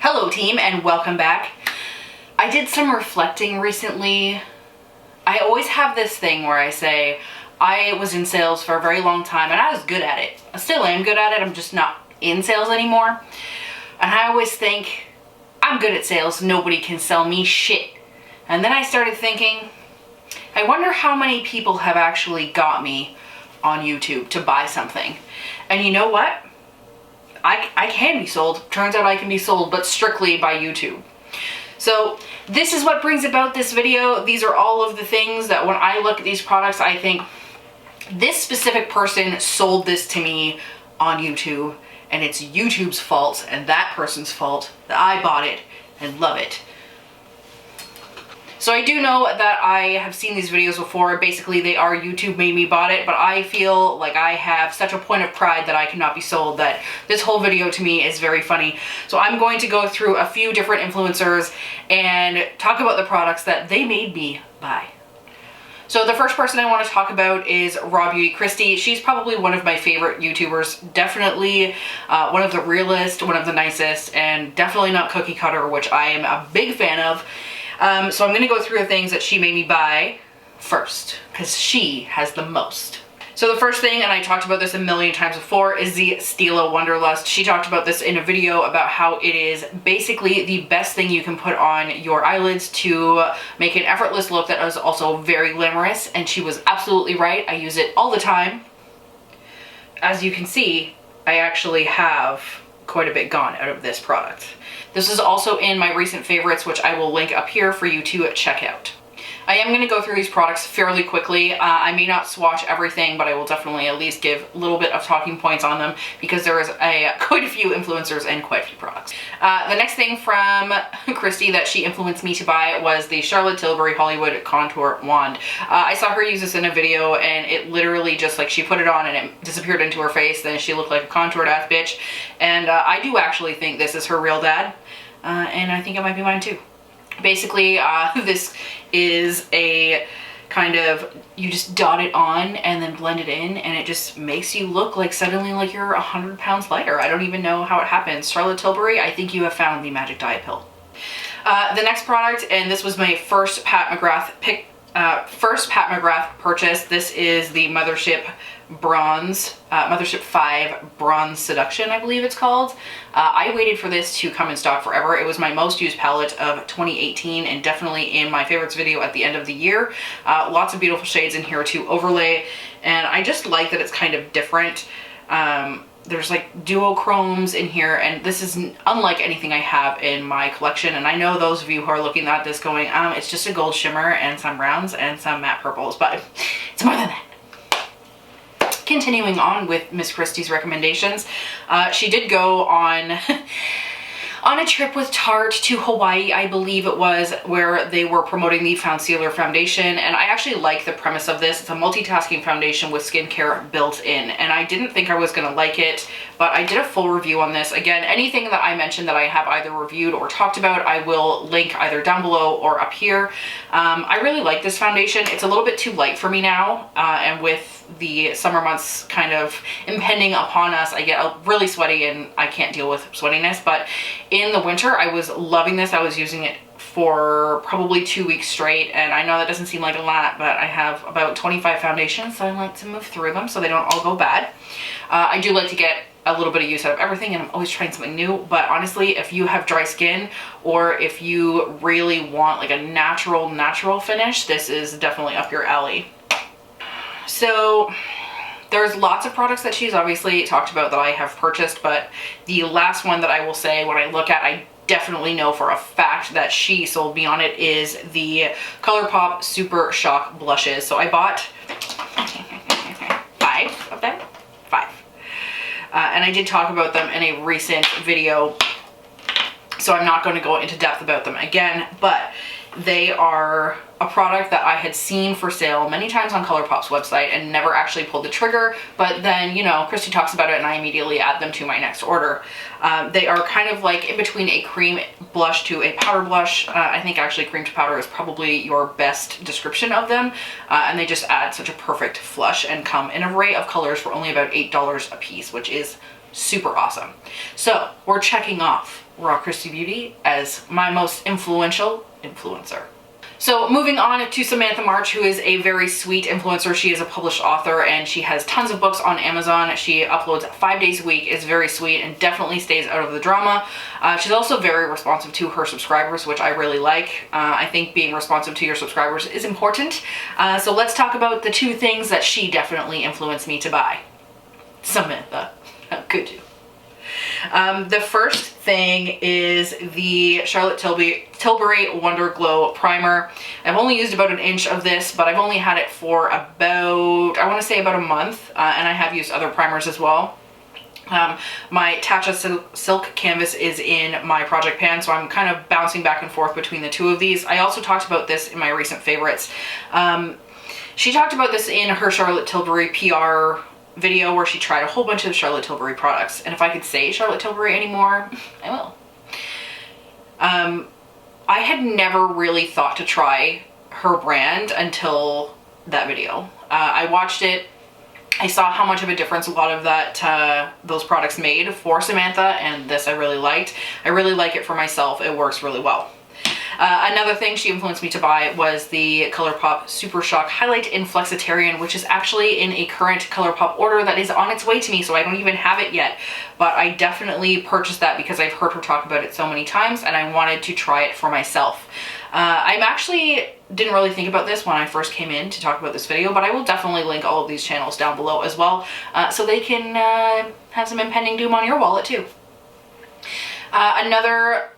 Hello team and welcome back. I did some reflecting recently. I always have this thing where I say I was in sales for a very long time and I was good at it. I still am good at it, I'm just not in sales anymore. And I always think, I'm good at sales, nobody can sell me shit. And then I started thinking, I wonder how many people have actually got me on YouTube to buy something. And you know what? I can be sold. Turns out I can be sold, but strictly by YouTube. So this is what brings about this video. These are all of the things that when I look at these products, I think this specific person sold this to me on YouTube and it's YouTube's fault and that person's fault that I bought it and love it. So I do know that I have seen these videos before. Basically, they are YouTube made me bought it, but I feel like I have such a point of pride that I cannot be sold that this whole video to me is very funny. So I'm going to go through a few different influencers and talk about the products that they made me buy. So the first person I want to talk about is Raw Beauty Christy. She's probably one of my favorite YouTubers. Definitely one of the realest, one of the nicest, and definitely not cookie cutter, which I am a big fan of. So I'm going to go through the things that she made me buy first, because she has the most. So the first thing, and I talked about this a million times before, is the Stila Wonderlust. She talked about this in a video about how it is basically the best thing you can put on your eyelids to make an effortless look that is also very glamorous, and she was absolutely right. I use it all the time. As you can see, I actually have quite a bit gone out of this product. This is also in my recent favorites, which I will link up here for you to check out. I am going to go through these products fairly quickly. I may not swatch everything, but I will definitely at least give a little bit of talking points on them because there is quite a few influencers and quite a few products. The next thing from Christy that she influenced me to buy was the Charlotte Tilbury Hollywood Contour Wand. I saw her use this in a video and it literally just like she put it on and it disappeared into her face. Then she looked like a contoured ass bitch. And I do actually think this is her real dad. And I think it might be mine too. Basically, this is a kind of, you just dot it on and then blend it in and it just makes you look like suddenly like you're 100 pounds lighter. I don't even know how it happens. Charlotte Tilbury, I think you have found the magic diet pill. The next product, and this was my first Pat McGrath purchase. This is the Mothership Bronze, Mothership 5 Bronze Seduction, I believe it's called. I waited for this to come in stock forever. It was my most used palette of 2018 and definitely in my favorites video at the end of the year. Lots of beautiful shades in here to overlay, and I just like that it's kind of different. There's like duochromes in here, and this is unlike anything I have in my collection. And I know those of you who are looking at this going, it's just a gold shimmer and some browns and some matte purples, but it's more than that. Continuing on with Miss Christie's recommendations, she did go on on a trip with Tarte to Hawaii, I believe it was, where they were promoting the Concealer Foundation, and I actually like the premise of this. It's a multitasking foundation with skincare built in, and I didn't think I was gonna like it, but I did a full review on this. Again, anything that I mentioned that I have either reviewed or talked about, I will link either down below or up here. I really like this foundation. It's a little bit too light for me now, and with the summer months kind of impending upon us, I get really sweaty and I can't deal with sweatiness. But in the winter, I was loving this. I was using it for probably 2 weeks straight, and I know that doesn't seem like a lot, but I have about 25 foundations, so I like to move through them so they don't all go bad. I do like to get a little bit of use out of everything, and I'm always trying something new. But honestly, if you have dry skin or if you really want like a natural finish, this is definitely up your alley. So there's lots of products that she's obviously talked about that I have purchased, but the last one that I will say when I look at, I definitely know for a fact that she sold me on it, is the ColourPop Super Shock blushes. So I bought 5 of them. 5. And I did talk about them in a recent video, so I'm not going to go into depth about them again, but they are a product that I had seen for sale many times on ColourPop's website and never actually pulled the trigger, but then, you know, Christy talks about it and I immediately add them to my next order. They are kind of like in between a cream blush to a powder blush. I think actually cream to powder is probably your best description of them, and they just add such a perfect flush and come in an array of colors for only about $8 a piece, which is super awesome. So we're checking off Raw Christy Beauty as my most influential influencer. So moving on to Samantha March, who is a very sweet influencer. She is a published author and she has tons of books on Amazon. She uploads 5 days a week, is very sweet and definitely stays out of the drama. She's also very responsive to her subscribers, which I really like. I think being responsive to your subscribers is important. So let's talk about the 2 things that she definitely influenced me to buy. Samantha, how could you? The first thing is the Charlotte Tilbury Wonder Glow Primer. I've only used about 1 inch of this, but I've only had it for about, I want to say about a month, and I have used other primers as well. My Tatcha Silk Canvas is in my project pan, so I'm kind of bouncing back and forth between the 2 of these. I also talked about this in my recent favorites. She talked about this in her Charlotte Tilbury PR video where she tried a whole bunch of Charlotte Tilbury products, and if I could say Charlotte Tilbury anymore, I will. I had never really thought to try her brand until that video. I watched it, I saw how much of a difference a lot of that those products made for Samantha, and this I really liked. I really like it for myself. It works really well. Another thing she influenced me to buy was the ColourPop Super Shock Highlight in Flexitarian, which is actually in a current ColourPop order that is on its way to me, so I don't even have it yet. But I definitely purchased that because I've heard her talk about it so many times and I wanted to try it for myself. I actually didn't really think about this when I first came in to talk about this video, but I will definitely link all of these channels down below as well, so they can have some impending doom on your wallet too. Another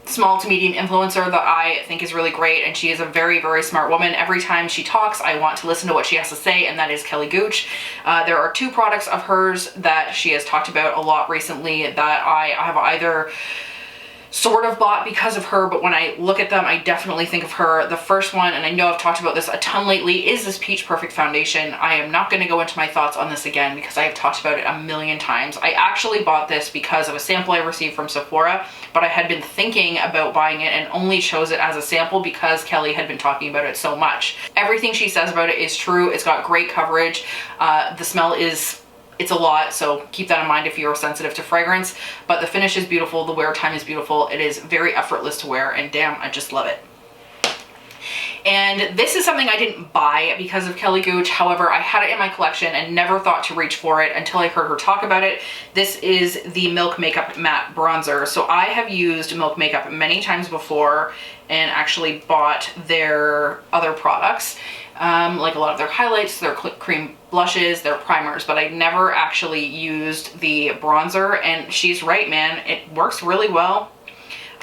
small to medium influencer that I think is really great, and she is a very, very smart woman. Every time she talks, I want to listen to what she has to say, and that is Kelly Gooch. There are 2 products of hers that she has talked about a lot recently that I have either sort of bought because of her, but when I look at them, I definitely think of her. The first one, and I know I've talked about this a ton lately, is this Peach Perfect Foundation. I am not going to go into my thoughts on this again because I have talked about it 1,000,000 times. I actually bought this because of a sample I received from Sephora, but I had been thinking about buying it and only chose it as a sample because Kelly had been talking about it so much. Everything she says about it is true. It's got great coverage. The smell it's a lot, so keep that in mind if you're sensitive to fragrance, but the finish is beautiful, the wear time is beautiful, it is very effortless to wear, and damn, I just love it. And this is something I didn't buy because of Kelly Gooch. However, I had it in my collection and never thought to reach for it until I heard her talk about it. This is the Milk Makeup Matte Bronzer. So I have used Milk Makeup many times before and actually bought their other products, like a lot of their highlights, their cream blushes, their primers, but I never actually used the bronzer, and she's right, man. It works really well.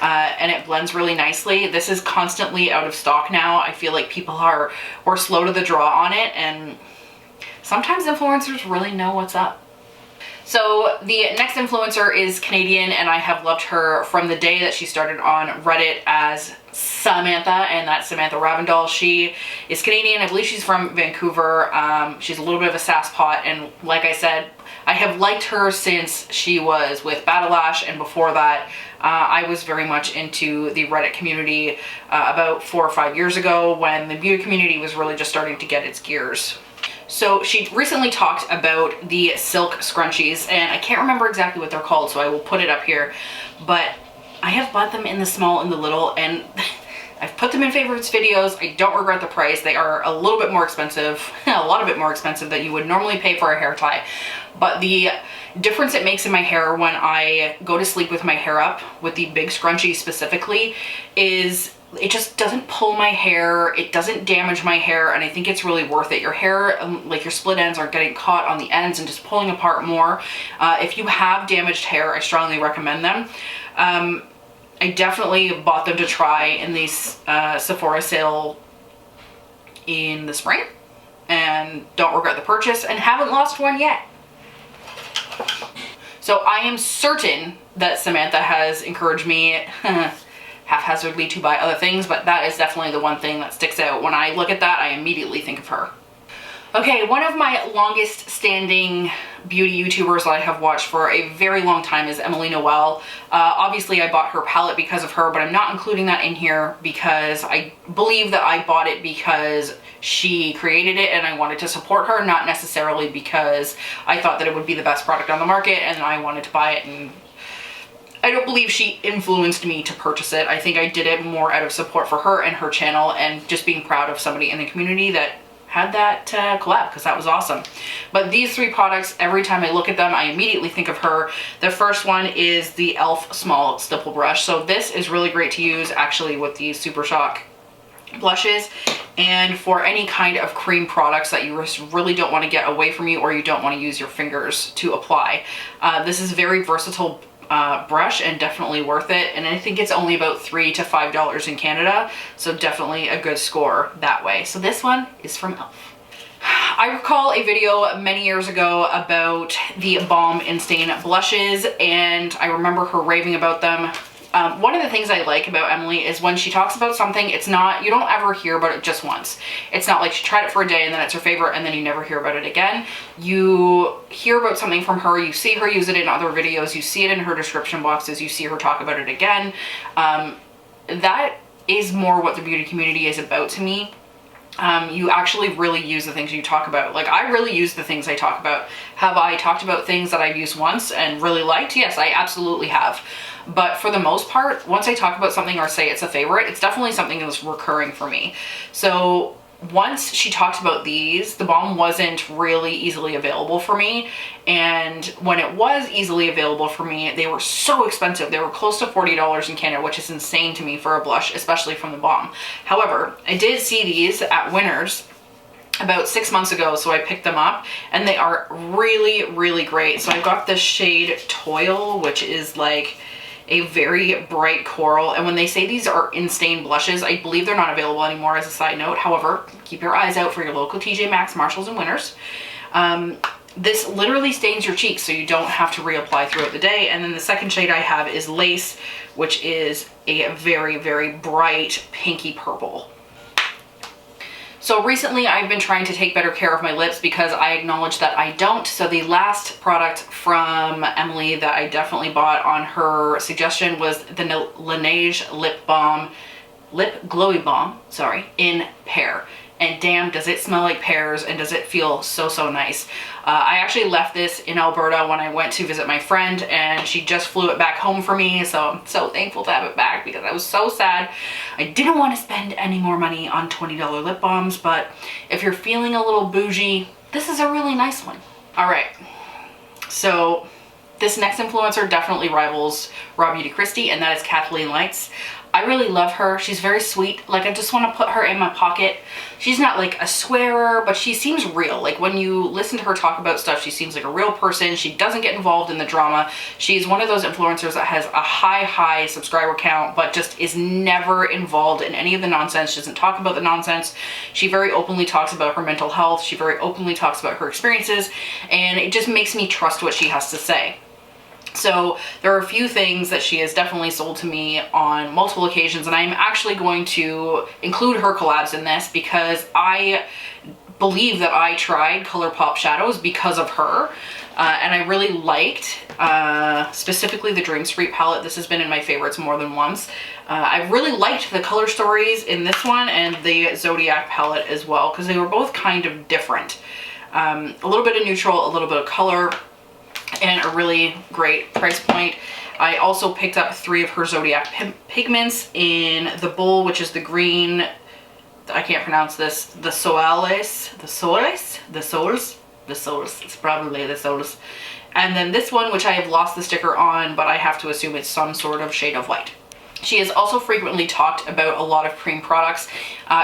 And it blends really nicely. This is constantly out of stock now. I feel like people are slow to the draw on it, and sometimes influencers really know what's up. So the next influencer is Canadian, and I have loved her from the day that she started on Reddit as Samantha, and that's Samantha Ravndal. She is Canadian. I believe she's from Vancouver. She's a little bit of a sass pot, and like I said, I have liked her since she was with Battle Lash, and before that, I was very much into the Reddit community about 4 or 5 years ago when the beauty community was really just starting to get its gears. So she recently talked about the silk scrunchies, and I can't remember exactly what they're called, so I will put it up here, but I have bought them in the small and the little, and I've put them in favorites videos. I don't regret the price. They are a little bit more expensive, a lot of it more expensive than you would normally pay for a hair tie, but the difference it makes in my hair when I go to sleep with my hair up, with the big scrunchie specifically, is it just doesn't pull my hair, it doesn't damage my hair, and I think it's really worth it. Your hair, like your split ends, aren't getting caught on the ends and just pulling apart more. If you have damaged hair, I strongly recommend them. I definitely bought them to try in the Sephora sale in the spring, and don't regret the purchase, and haven't lost one yet. So I am certain that Samantha has encouraged me haphazardly to buy other things, but that is definitely the one thing that sticks out. When I look at that, I immediately think of her. Okay, one of my longest standing beauty YouTubers that I have watched for a very long time is Emily Noel. Obviously I bought her palette because of her, but I'm not including that in here because I believe that I bought it because she created it and I wanted to support her, not necessarily because I thought that it would be the best product on the market and I wanted to buy it and I don't believe she influenced me to purchase it. I think I did it more out of support for her and her channel and just being proud of somebody in the community that had that collab, because that was awesome. But these 3 products, every time I look at them, I immediately think of her. The first one is the e.l.f. Small Stipple Brush. So this is really great to use actually with these Super Shock blushes and for any kind of cream products that you really don't want to get away from you or you don't want to use your fingers to apply. This is a very versatile brush and definitely worth it, and I think it's only about $3 to $5 in Canada, so definitely a good score that way. So this one is from e.l.f. I recall a video many years ago about the Balm In-Stain blushes, and I remember her raving about them. One of the things I like about Emily is when she talks about something, it's not, you don't ever hear about it just once. It's not like she tried it for a day and then it's her favorite and then you never hear about it again. You hear about something from her, you see her use it in other videos, you see it in her description boxes, you see her talk about it again. That is more what the beauty community is about to me. You actually really use the things you talk about. Like, I really use the things I talk about. Have I talked about things that I've used once and really liked? Yes, I absolutely have. But for the most part, once I talk about something or say it's a favorite, it's definitely something that's recurring for me. So once she talked about these, the Balm wasn't really easily available for me. And when it was easily available for me, they were so expensive. They were close to $40 in Canada, which is insane to me for a blush, especially from the Balm. However, I did see these at Winners about 6 months ago, so I picked them up and they are really, really great. So I got this shade Toil, which is like a very bright coral, and when they say these are in-stain blushes, I believe they're not available anymore, as a side note. However, keep your eyes out for your local TJ Maxx, Marshalls, and Winners. This literally stains your cheeks, so you don't have to reapply throughout the day. And then the second shade I have is Lace, which is a very, very bright pinky purple. So recently I've been trying to take better care of my lips because I acknowledge that I don't. So the last product from Emily that I definitely bought on her suggestion was the Laneige Lip Glowy Balm, sorry, in Pear. And damn, does it smell like pears and does it feel so, so nice. I actually left this in Alberta when I went to visit my friend, and she just flew it back home for me. So I'm so thankful to have it back because I was so sad. I didn't want to spend any more money on $20 lip balms, but if you're feeling a little bougie, this is a really nice one. All right, so this next influencer definitely rivals Raw Beauty Kristi, and that is Kathleen Lights. I really love her. She's very sweet. Like, I just want to put her in my pocket. She's not like a swearer, but she seems real. Like, when you listen to her talk about stuff, she seems like a real person. She doesn't get involved in the drama. She's one of those influencers that has a high subscriber count, but just is never involved in any of the nonsense. She doesn't talk about the nonsense. She very openly talks about her mental health. She very openly talks about her experiences, and it just makes me trust what she has to say. So there are a few things that she has definitely sold to me on multiple occasions, and I'm actually going to include her collabs in this because I believe that I tried ColourPop shadows because of her, and I really liked specifically the Dream Street palette. This has been in my favorites more than once. I really liked the color stories in this one and the Zodiac palette as well, because they were both kind of different. A little bit of neutral, a little bit of color, and a really great price point. I also picked up 3 of her Zodiac pigments in the bowl, which is the green, I can't pronounce this, the Soles, it's probably the Soles. And then this one, which I have lost the sticker on, but I have to assume it's some sort of shade of white. She has also frequently talked about a lot of cream products.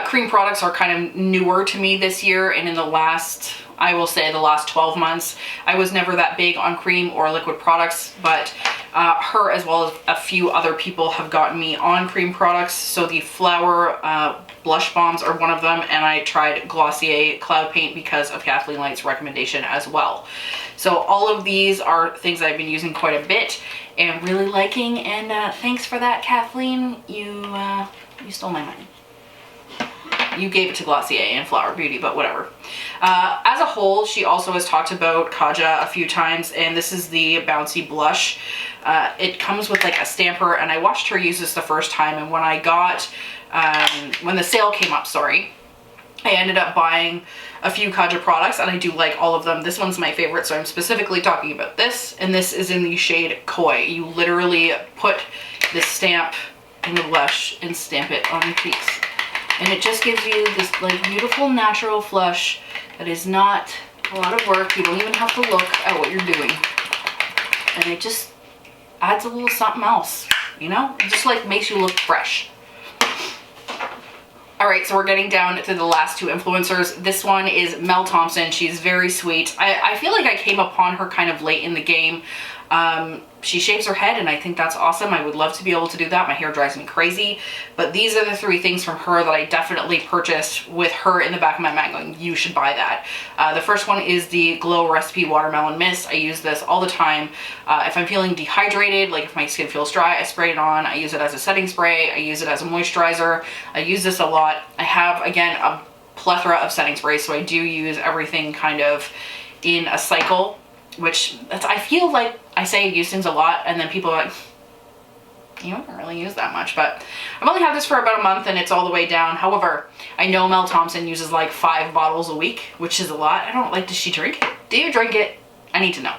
Cream products are kind of newer to me this year, and in the last, I will say the last 12 months, I was never that big on cream or liquid products, but her as well as a few other people have gotten me on cream products. So the Flower blush bombs are one of them, and I tried Glossier Cloud Paint because of Kathleen Light's recommendation as well. So all of these are things I've been using quite a bit and really liking, and thanks for that, Kathleen. You stole my money. You gave it to Glossier and Flower Beauty, but whatever. As a whole, she also has talked about Tatcha a few times, and this is the Bouncy Blush. It comes with like a stamper, and I watched her use this the first time, and when I got, when the sale came up, sorry, I ended up buying a few Tatcha products, and I do like all of them. This one's my favorite, so I'm specifically talking about this, and this is in the shade Koi. You literally put this stamp in the blush and stamp it on your cheeks. And it just gives you this like beautiful natural flush that is not a lot of work. You don't even have to look at what you're doing. And it just adds a little something else, you know? It just like makes you look fresh. All right, so we're getting down to the last two influencers. This one is Mel Thompson. She's very sweet. I feel like I came upon her kind of late in the game. She shaves her head, and I think that's awesome. I would love to be able to do that. My hair drives me crazy. But these are the three things from her that I definitely purchased with her in the back of my mind going, you should buy that. The first one is the Glow Recipe Watermelon Mist. I use this all the time. If I'm feeling dehydrated, like if my skin feels dry, I spray it on. I use it as a setting spray. I use it as a moisturizer. I use this a lot. I have, again, a plethora of setting sprays, so I do use everything kind of in a cycle, which I feel like I say I use things a lot, and then people are like, you don't really use that much. But I've only had this for about a month, and it's all the way down. However, I know Mel Thompson uses like 5 bottles a week, which is a lot. I don't like, does she drink it? Do you drink it? I need to know.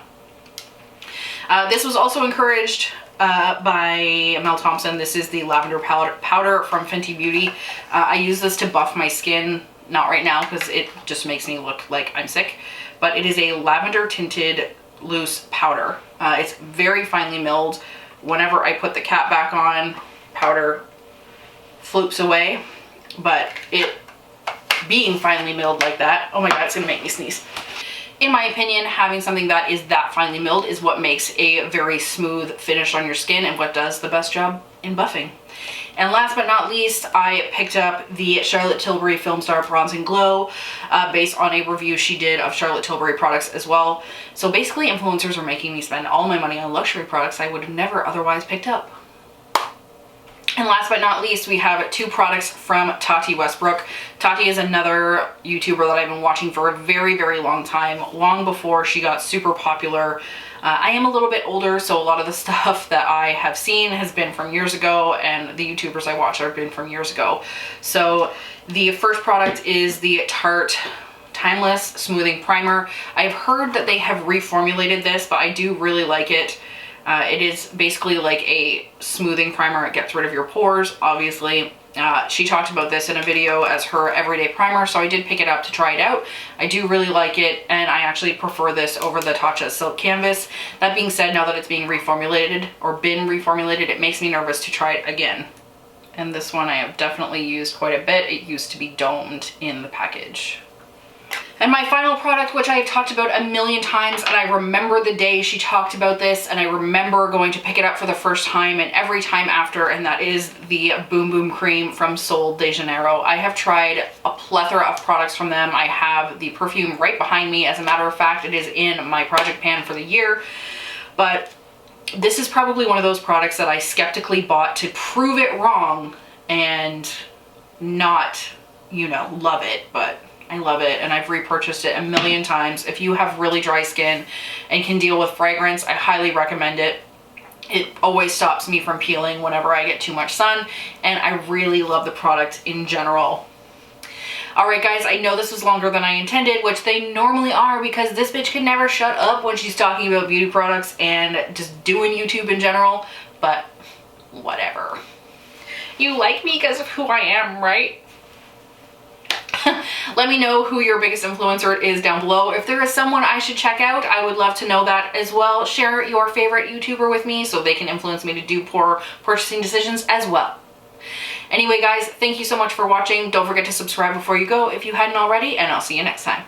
This was also encouraged by Mel Thompson. This is the lavender powder from Fenty Beauty. I use this to buff my skin. Not right now, because it just makes me look like I'm sick. But it is a lavender tinted loose powder. It's very finely milled. Whenever I put the cap back on, powder floops away. But it being finely milled like that, oh my god, it's gonna make me sneeze. In my opinion, having something that is that finely milled is what makes a very smooth finish on your skin and what does the best job in buffing. And last but not least, I picked up the Charlotte Tilbury Film Star Bronze and Glow based on a review she did of Charlotte Tilbury products as well. So basically, influencers are making me spend all my money on luxury products I would have never otherwise picked up. And last but not least, we have 2 products from Tarte Westbrook. Tarte is another YouTuber that I've been watching for a very, very long time, long before she got super popular. I am a little bit older, so a lot of the stuff that I have seen has been from years ago, and the YouTubers I watch have been from years ago. So the first product is the Tarte Timeless Smoothing Primer. I've heard that they have reformulated this, but I do really like it. It is basically like a smoothing primer. It gets rid of your pores, obviously. She talked about this in a video as her everyday primer, so I did pick it up to try it out. I do really like it, and I actually prefer this over the Tatcha Silk Canvas. That being said, now that it's being reformulated, or been reformulated, it makes me nervous to try it again. And this one I have definitely used quite a bit. It used to be domed in the package. And my final product, which I have talked about a million times, and I remember the day she talked about this, and I remember going to pick it up for the first time and every time after, and that is the Boom Boom Cream from Sol de Janeiro. I have tried a plethora of products from them. I have the perfume right behind me. As a matter of fact, it is in my project pan for the year. But this is probably one of those products that I skeptically bought to prove it wrong and not, you know, love it, but I love it, and I've repurchased it a million times. If you have really dry skin and can deal with fragrance, I highly recommend it. It always stops me from peeling whenever I get too much sun, and I really love the product in general. Alright guys, I know this was longer than I intended, which they normally are because this bitch can never shut up when she's talking about beauty products and just doing YouTube in general, but whatever. You like me because of who I am, right? Let me know who your biggest influencer is down below. If there is someone I should check out, I would love to know that as well. Share your favorite YouTuber with me so they can influence me to do poor purchasing decisions as well. Anyway guys, thank you so much for watching. Don't forget to subscribe before you go if you hadn't already, and I'll see you next time.